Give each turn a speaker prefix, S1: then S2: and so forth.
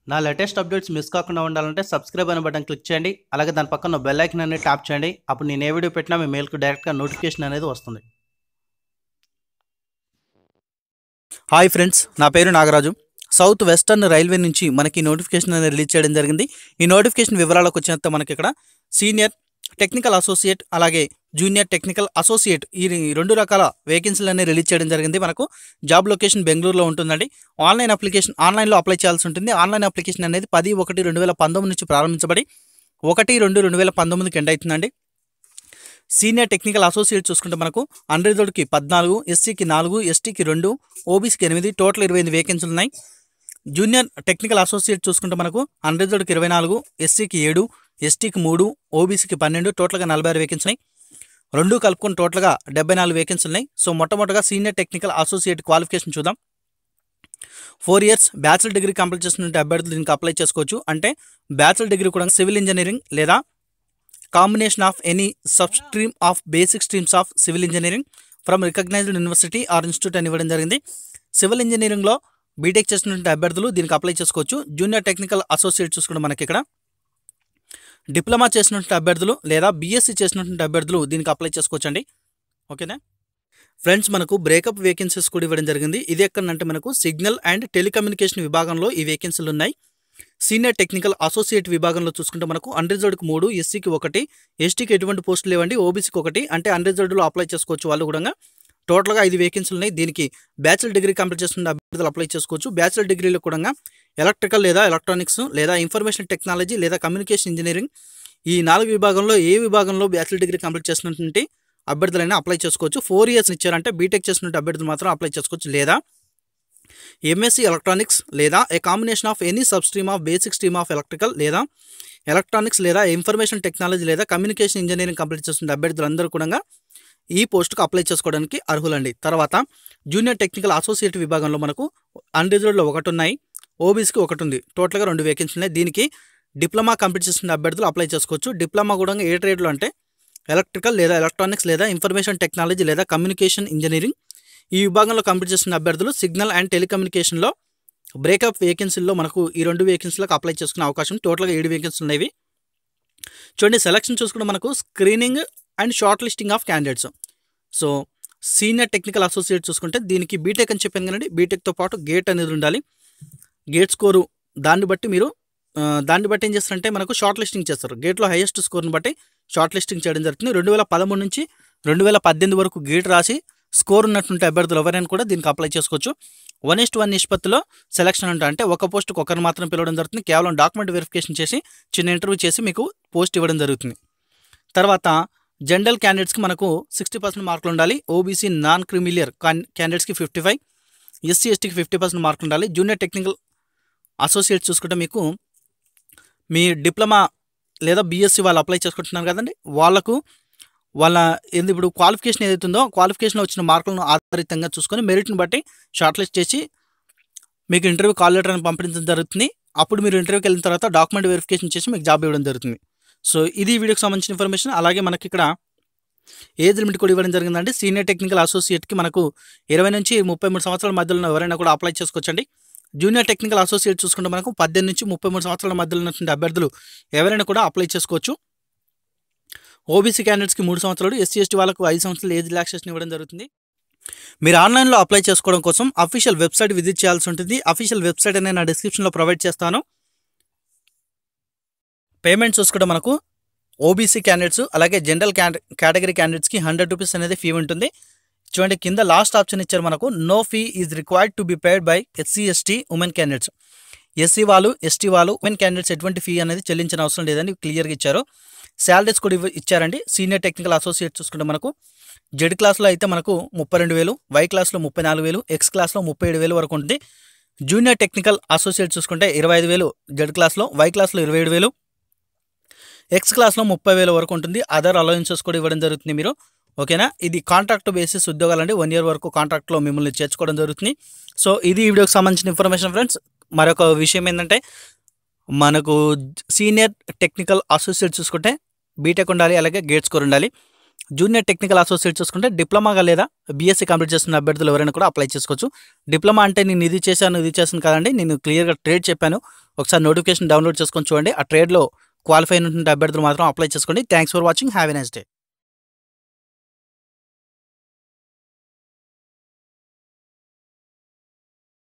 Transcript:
S1: నా latest updates miss కాకుండా ఉండాలంటే సబ్స్క్రైబ్ అనే బటన్ క్లిక్ చేయండి. అలాగే దాని పక్కన బెల్ ఐకాన్ అనేది ట్యాప్ చేయండి. అప్పుడు నేను ఏ వీడియో పెట్టినా మీ మెయిల్కి డైరెక్ట్గా నోటిఫికేషన్ అనేది వస్తుంది. హాయ్ ఫ్రెండ్స్, నా పేరు నాగరాజు. సౌత్ వెస్టర్న్ రైల్వే నుంచి మనకి నోటిఫికేషన్ అనేది రిలీజ్ చేయడం జరిగింది. ఈ నోటిఫికేషన్ వివరాలకు వచ్చినంత మనకి ఇక్కడ సీనియర్ టెక్నికల్ అసోసియేట్ అలాగే జూనియర్ టెక్నికల్ అసోసియేట్ ఈ రెండు రకాల వేకెన్సీలు అనేవి రిలీజ్ చేయడం జరిగింది. మనకు జాబ్ లొకేషన్ బెంగళూరులో ఉంటుందండి. ఆన్లైన్లో అప్లై చేయాల్సి ఉంటుంది. ఆన్లైన్ అప్లికేషన్ అనేది 10/1/2019 నుంచి ప్రారంభించబడి 1/2/2019కి ఎండ్ అవుతుందండి. సీనియర్ టెక్నికల్ అసోసియేట్ చూసుకుంటే మనకు అన్రిజర్వ్డ్కి 14, ఎస్సీకి 4, ఎస్టీకి 2, ఓబీసీకి 8, టోటల్ 25 వేకెన్సీలు ఉన్నాయి. జూనియర్ టెక్నికల్ అసోసియేట్ చూసుకుంటే మనకు అన్రిజర్వ్డ్కి 24, ఎస్సీకి 7, ఎస్టీకి 3, ఓబీసీకి 12, టోటల్గా 46 వేకెన్సీ ఉన్నాయి. రెండు కలుపుకొని టోటల్గా 74 వేకెన్సీలు ఉన్నాయి. సో మొట్టమొదటిగా సీనియర్ టెక్నికల్ అసోసియేట్ క్వాలిఫికేషన్ చూద్దాం. 4 years బ్యాచిలర్ డిగ్రీ కంప్లీట్ చేస్తున్న అభ్యర్థులు దీనికి అప్లై చేసుకోవచ్చు. అంటే బ్యాచిలర్ డిగ్రీ కూడా సివిల్ ఇంజనీరింగ్ లేదా combination of any sub stream of basic streams of civil engineering from recognised university or institute అని ఇవ్వడం జరిగింది. సివిల్ ఇంజనీరింగ్లో బీటెక్ చేస్తున్న అభ్యర్థులు దీనికి అప్లై చేసుకోవచ్చు. జూనియర్ టెక్నికల్ అసోసియేట్ చూసుకుంటే మనకి ఇక్కడ డిప్లొమా చేసినటువంటి అభ్యర్థులు లేదా బీఎస్సీ చేసినటువంటి అభ్యర్థులు దీనికి అప్లై చేసుకోవచ్చు అండి. ఓకేనా ఫ్రెండ్స్, మనకు బ్రేకప్ వేకెన్సీస్ కూడా ఇవ్వడం జరిగింది. ఇది ఎక్కడంటే మనకు సిగ్నల్ అండ్ టెలికమ్యూనికేషన్ విభాగంలో ఈ వేకెన్సీలు ఉన్నాయి. సీనియర్ టెక్నికల్ అసోసియేట్ విభాగంలో చూసుకుంటే మనకు అన్రిజర్వ్డ్కి 3, ఎస్సీకి 1, ఎస్టీకి ఎటువంటి పోస్టులు లేవండి. ఓబీసీకి 1 అంటే అన్రిజర్వ్డ్లో అప్లై చేసుకోవచ్చు. వాళ్ళు కూడా టోటల్గా 5 వేకెన్సీలు ఉన్నాయి. దీనికి బ్యాచిలర్ డిగ్రీ కంప్లీట్ చేస్తున్న అభ్యర్థులు అప్లై చేసుకోవచ్చు. బ్యాచిలర్ డిగ్రీలో కూడా ఎలక్ట్రికల్ లేదా ఎలక్ట్రానిక్స్ లేదా ఇన్ఫర్మేషన్ టెక్నాలజీ లేదా కమ్యూనికేషన్ ఇంజనీరింగ్ ఈ 4 విభాగంలో ఏ విభాగంలో బ్యాచిలర్ డిగ్రీ కంప్లీట్ చేస్తున్నటువంటి అభ్యర్థులైనా అప్లై చేసుకోవచ్చు. 4 years ఇచ్చారంటే బీటెక్ చేసినటువంటి అభ్యర్థులు మాత్రం అప్లై చేసుకోవచ్చు. లేదా ఎంఎస్సీ ఎలక్ట్రానిక్స్ లేదా ఏ combination of any sub stream of basic stream of electrical లేదా ఎలక్ట్రానిక్స్ లేదా ఇన్ఫర్మేషన్ టెక్నాలజీ లేదా కమ్యూనికేషన్ ఇంజనీరింగ్ కంప్లీట్ చేస్తున్న అభ్యర్థులందరూ కూడా ఈ పోస్టుకు అప్లై చేసుకోవడానికి అర్హులండి. తర్వాత జూనియర్ టెక్నికల్ అసోసియేట్ విభాగంలో మనకు అన్రిజర్వ్డ్లో 1 ఉన్నాయి, ఓబీసీకి 1 ఉంది. టోటల్గా 2 వేకెన్సీలు ఉన్నాయి. దీనికి డిప్లొమా కంప్లీట్ చేస్తున్న అభ్యర్థులు అప్లై చేసుకోవచ్చు. డిప్లొమా కూడా ఏ ట్రేడ్లో అంటే ఎలక్ట్రికల్ లేదా ఎలక్ట్రానిక్స్ లేదా ఇన్ఫర్మేషన్ టెక్నాలజీ లేదా కమ్యూనికేషన్ ఇంజనీరింగ్ ఈ విభాగంలో కంప్లీట్ చేస్తున్న అభ్యర్థులు సిగ్నల్ అండ్ టెలికమ్యూనికేషన్లో బ్రేకప్ వేకెన్సీల్లో మనకు ఈ 2 వేకెన్సీలకు అప్లై చేసుకునే అవకాశం. టోటల్గా 7 వేకెన్సీలు ఉన్నాయి. చూడండి, సెలక్షన్ చూసుకుంటే మనకు screening and short listing of candidates. So senior technical associate చూసుకుంటే దీనికి బీటెక్ అని చెప్పాను కదండి. బీటెక్తో పాటు గేట్ అనేది ఉండాలి. గేట్ స్కోరు దాన్ని బట్టి ఏం చేస్తారంటే మనకు షార్ట్ లిస్టింగ్ చేస్తారు. గేట్లో హైయెస్ట్ స్కోర్ని బట్టి షార్ట్ లిస్టింగ్ చేయడం జరుగుతుంది. 2013 నుంచి 2018 వరకు గేట్ రాసి స్కోర్ ఉన్నటువంటి అభ్యర్థులు ఎవరైనా కూడా దీనికి అప్లై చేసుకోవచ్చు. 1:1 నిష్పత్తిలో సెలక్షన్ అంటే ఒక పోస్టుకు ఒకరు మాత్రం పిలవడం జరుగుతుంది. కేవలం డాక్యుమెంట్ వెరిఫికేషన్ చేసి చిన్న ఇంటర్వ్యూ చేసి మీకు పోస్ట్ ఇవ్వడం జరుగుతుంది. తర్వాత జనరల్ క్యాండిడేట్స్కి మనకు 60% మార్కులు ఉండాలి. ఓబీసీ నాన్ క్రిమిలియర్ క్యాండిడేట్స్కి 55, ఎస్సీ ఎస్టీకి 50% మార్కులు ఉండాలి. జూనియర్ టెక్నికల్ అసోసియేట్స్ చూసుకుంటే మీకు మీ డిప్లొమా లేదా బీఎస్సీ వాళ్ళు అప్లై చేసుకుంటున్నారు కదండి. వాళ్ళ ఇప్పుడు క్వాలిఫికేషన్ ఏదైతే ఉందో క్వాలిఫికేషన్లో వచ్చిన మార్కులను ఆధారితంగా చూసుకొని మెరిట్ని బట్టి షార్ట్ లిస్ట్ చేసి మీకు ఇంటర్వ్యూ కాల్ లెటర్ అని పంపించడం జరుగుతుంది. అప్పుడు మీరు ఇంటర్వ్యూకి వెళ్ళిన తర్వాత డాక్యుమెంట్ వెరిఫికేషన్ చేసి మీకు జాబ్ ఇవ్వడం జరుగుతుంది. సో ఇది వీడియోకి సంబంధించిన ఇన్ఫర్మేషన్. అలాగే మనకి ఇక్కడ ఏజ్ లిమిట్ కూడా ఇవ్వడం జరిగిందండి. సీనియర్ టెక్నికల్ అసోసియేట్కి మనకు 20 నుంచి 33 సంవత్సరాల మధ్యలో ఎవరైనా కూడా అప్లై చేసుకోవచ్చండి. జూనియర్ టెక్నికల్ అసోసియేట్ చూసుకుంటే మనకు 18 నుంచి 33 సంవత్సరాల మధ్యలో ఉన్నటువంటి అభ్యర్థులు ఎవరైనా కూడా అప్లై చేసుకోవచ్చు. ఓబీసీ క్యాండిడేట్స్కి 3 సంవత్సరాలు, ఎస్సీ ఎస్టీ వాళ్ళకు 5 సంవత్సరాలు ఏజ్ రిలాక్సేషన్ ఇవ్వడం జరుగుతుంది. మీరు ఆన్లైన్లో అప్లై చేసుకోవడం కోసం అఫీషియల్ వెబ్సైట్ విజిట్ చేయాల్సి ఉంటుంది. అఫీషియల్ వెబ్సైట్ అనేది నా డిస్క్రిప్షన్లో ప్రొవైడ్ చేస్తాను. పేమెంట్ చూసుకుంటే మనకు ఓబీసీ క్యాండిడేట్స్ అలాగే జనరల్ కేటగిరీ క్యాండిడేట్స్కి 100 రూపీస్ అనేది ఫీ ఉంటుంది. చూడండి, కింద లాస్ట్ ఆప్షన్ ఇచ్చారు మనకు, no fee is required to be paid by SC ST women candidates. SC వాళ్ళు, ఎస్టీ వాళ్ళు, ఉమెన్ క్యాండిడేట్స్ ఎటువంటి ఫీ అనేది చెల్లించిన అవసరం లేదని క్లియర్గా ఇచ్చారు. శాలరీస్ కూడా ఇచ్చారండి. సీనియర్ టెక్నికల్ అసోసియేట్ చూసుకుంటే మనకు జెడ్ క్లాస్లో అయితే మనకు 32,000, వై క్లాస్లో 34,000, ఎక్స్ క్లాస్లో 37,000 వరకు ఉంటుంది. జూనియర్ టెక్నికల్ అసోసియేట్ చూసుకుంటే 25,000 జెడ్ క్లాస్లో, వై క్లాస్లో 27,000, ఎక్స్ క్లాస్లో 30,000 వరకు ఉంటుంది. అదర్ అలవెన్సెస్ కూడా ఇవ్వడం జరుగుతుంది మీరు. ఓకేనా, ఇది కాంట్రాక్ట్ బేసిస్ ఉద్యోగాలండి. 1 year వరకు కాంట్రాక్ట్లో మిమ్మల్ని చేర్చుకోవడం జరుగుతుంది. సో ఇది ఈ వీడియోకి సంబంధించిన ఇన్ఫర్మేషన్ ఫ్రెండ్స్. మరొక విషయం ఏంటంటే మనకు సీనియర్ టెక్నికల్ అసోసియేట్ చూసుకుంటే బీటెక్ ఉండాలి, అలాగే గేట్ స్కోర్ ఉండాలి. జూనియర్ టెక్నికల్ అసోసియేట్ చూసుకుంటే డిప్లొమాగా లేదా బీఎస్సీ కంప్లీట్ చేస్తున్న అభ్యర్థులు ఎవరైనా కూడా అప్లై చేసుకోవచ్చు. డిప్లొమా అంటే నేను ఇది చేశాను కదండి, నేను క్లియర్గా ట్రేడ్ చెప్పాను. ఒకసారి నోటిఫికేషన్ డౌన్లోడ్ చేసుకొని చూడండి. ఆ ట్రేడ్లో క్వాలిఫై అయినటువంటి అభ్యర్థులు మాత్రం అప్లై చేసుకోండి. Thanks for watching. Have a nice day.